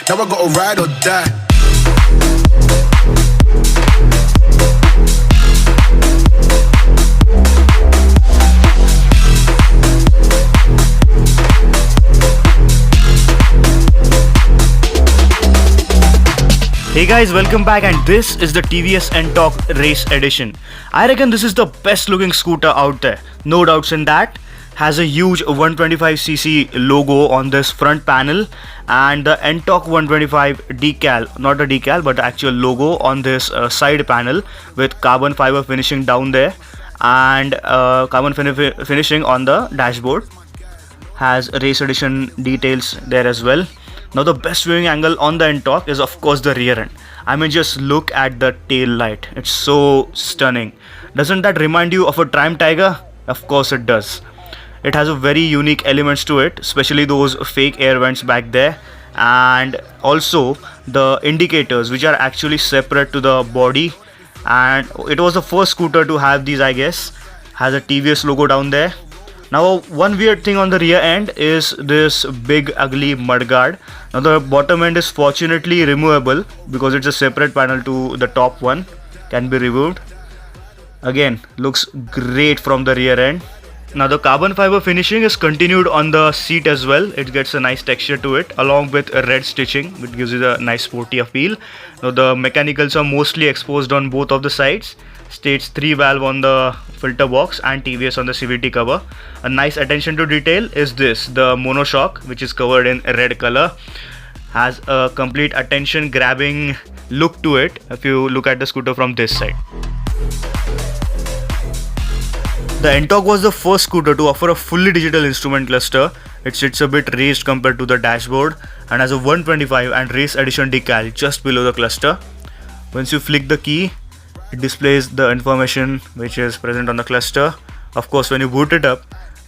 Now I gotta ride or die. Hey guys, welcome back, and this is the TVS N-TORQ Race Edition. I reckon this is the best looking scooter out there, no doubts in that. Has a huge 125cc logo on this front panel and the N-TORQ 125 decal, not a decal but the actual logo on this side panel with carbon fiber finishing down there and carbon finishing on the dashboard. Has race edition details there as well. Now the best viewing angle on the N-TORQ is of course the rear end. I mean, just look at the tail light. It's so stunning. Doesn't that remind you of a Triumph Tiger? Of course it does. It has a very unique elements to it, especially those fake air vents back there, and also the indicators which are actually separate to the body, and it was the first scooter to have these, I guess. Has a TVS logo down there. Now one weird thing on the rear end is this big ugly mudguard. Now the bottom end is fortunately removable because it's a separate panel to the top one, can be removed. Again, looks great from the rear end. Now the carbon fiber finishing is continued on the seat as well. It gets a nice texture to it along with a red stitching, which gives it a nice sporty appeal. Now the mechanicals are mostly exposed on both of the sides. States 3 valve on the filter box and TVS on the CVT cover. A nice attention to detail is this, the monoshock, which is covered in red color. Has a complete attention grabbing look to it if you look at the scooter from this side. The N-TORQ was the first scooter to offer a fully digital instrument cluster. It sits a bit raised compared to the dashboard and has a 125 and race edition decal just below the cluster. Once you flick the key, it displays the information which is present on the cluster. Of course, when you boot it up,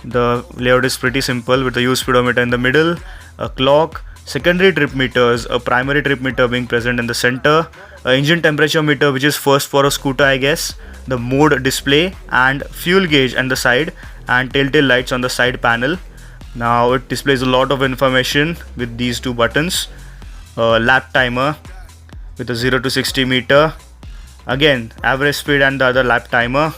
the layout is pretty simple with a use speedometer in the middle, a clock, secondary trip meters, a primary trip meter being present in the center, a engine temperature meter which is first for a scooter, I guess, the mode display and fuel gauge on the side, and telltale lights on the side panel. Now it displays a lot of information with these two buttons, a lap timer with a 0 to 60 meter, again average speed and the other lap timer,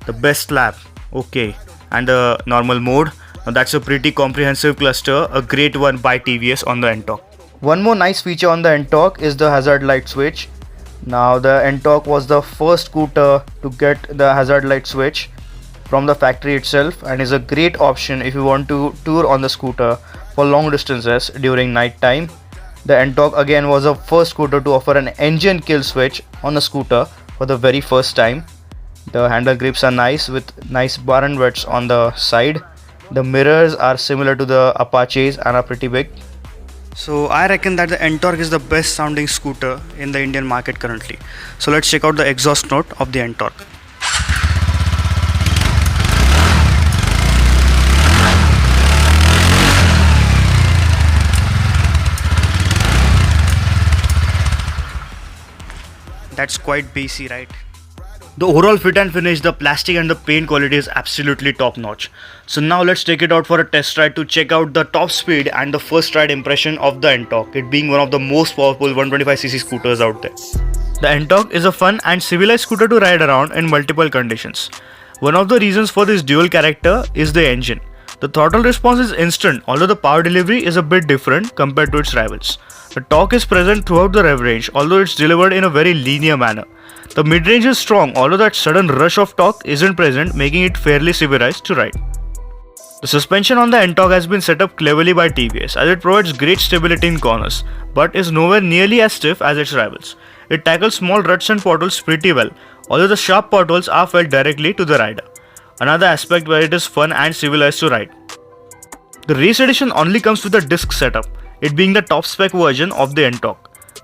the best lap, okay, and the normal mode. Now that's a pretty comprehensive cluster, a great one by TVS on the N-TORQ. One more nice feature on the N-TORQ is the hazard light switch. Now the N-TORQ was the first scooter to get the hazard light switch from the factory itself and is a great option if you want to tour on the scooter for long distances during night time. The N-TORQ again was the first scooter to offer an engine kill switch on the scooter for the very first time. The handle grips are nice with nice bar and wets on the side. The mirrors are similar to the Apaches and are pretty big. So I reckon that the N-TORQ is the best sounding scooter in the Indian market currently. So let's check out the exhaust note of the N-TORQ. That's quite bassy, right? The overall fit and finish, the plastic and the paint quality is absolutely top notch. So now let's take it out for a test ride to check out the top speed and the first ride impression of the N-TORQ, it being one of the most powerful 125cc scooters out there. The N-TORQ is a fun and civilized scooter to ride around in multiple conditions. One of the reasons for this dual character is the engine. The throttle response is instant, although the power delivery is a bit different compared to its rivals. The torque is present throughout the rev range, although it's delivered in a very linear manner. The mid-range is strong, although that sudden rush of torque isn't present, making it fairly civilized to ride. The suspension on the N-TORQ has been set up cleverly by TVS as it provides great stability in corners, but is nowhere nearly as stiff as its rivals. It tackles small ruts and potholes pretty well, although the sharp potholes are felt directly to the rider. Another aspect where it is fun and civilized to ride. The race edition only comes with a disc setup, it being the top spec version of the N-TORQ.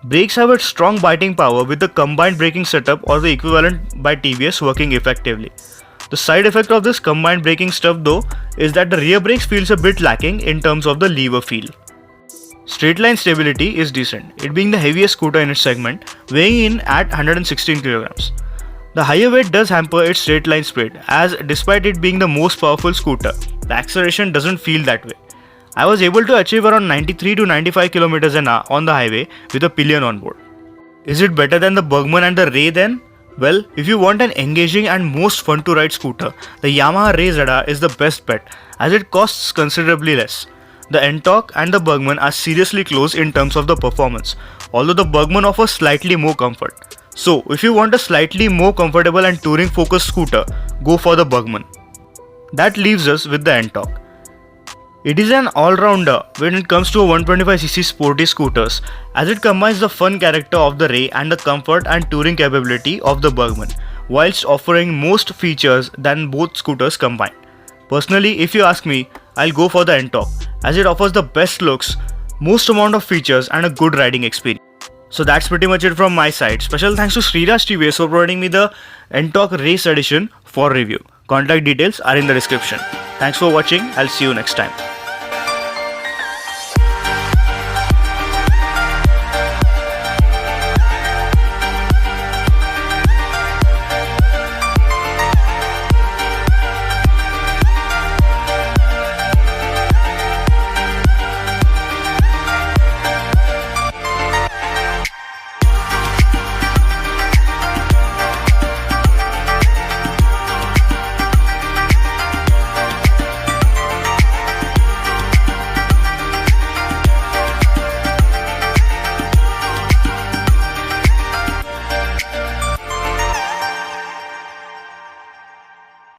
Brakes have a strong biting power with the combined braking setup or the equivalent by TVS working effectively. The side effect of this combined braking stuff though is that the rear brakes feels a bit lacking in terms of the lever feel. Straight line stability is decent, it being the heaviest scooter in its segment, weighing in at 116 kg. The higher weight does hamper its straight line speed, as despite it being the most powerful scooter, the acceleration doesn't feel that way. I was able to achieve around 93 to 95 km an hour on the highway with a pillion on board. Is it better than the Burgman and the Ray then? Well, if you want an engaging and most fun to ride scooter, the Yamaha Ray Zeda is the best bet as it costs considerably less. The N-TORQ and the Burgman are seriously close in terms of the performance, although the Burgman offers slightly more comfort. So, if you want a slightly more comfortable and touring focused scooter, go for the Burgman. That leaves us with the N-TORQ. It is an all-rounder when it comes to 125cc sporty scooters as it combines the fun character of the Ray and the comfort and touring capability of the Burgman, whilst offering most features than both scooters combined. Personally, if you ask me, I'll go for the N-TORQ as it offers the best looks, most amount of features and a good riding experience. So that's pretty much it from my side. Special thanks to SHRIRAJ TVS for providing me the N-TORQ Race Edition for review. Contact details are in the description. Thanks for watching. I'll see you next time.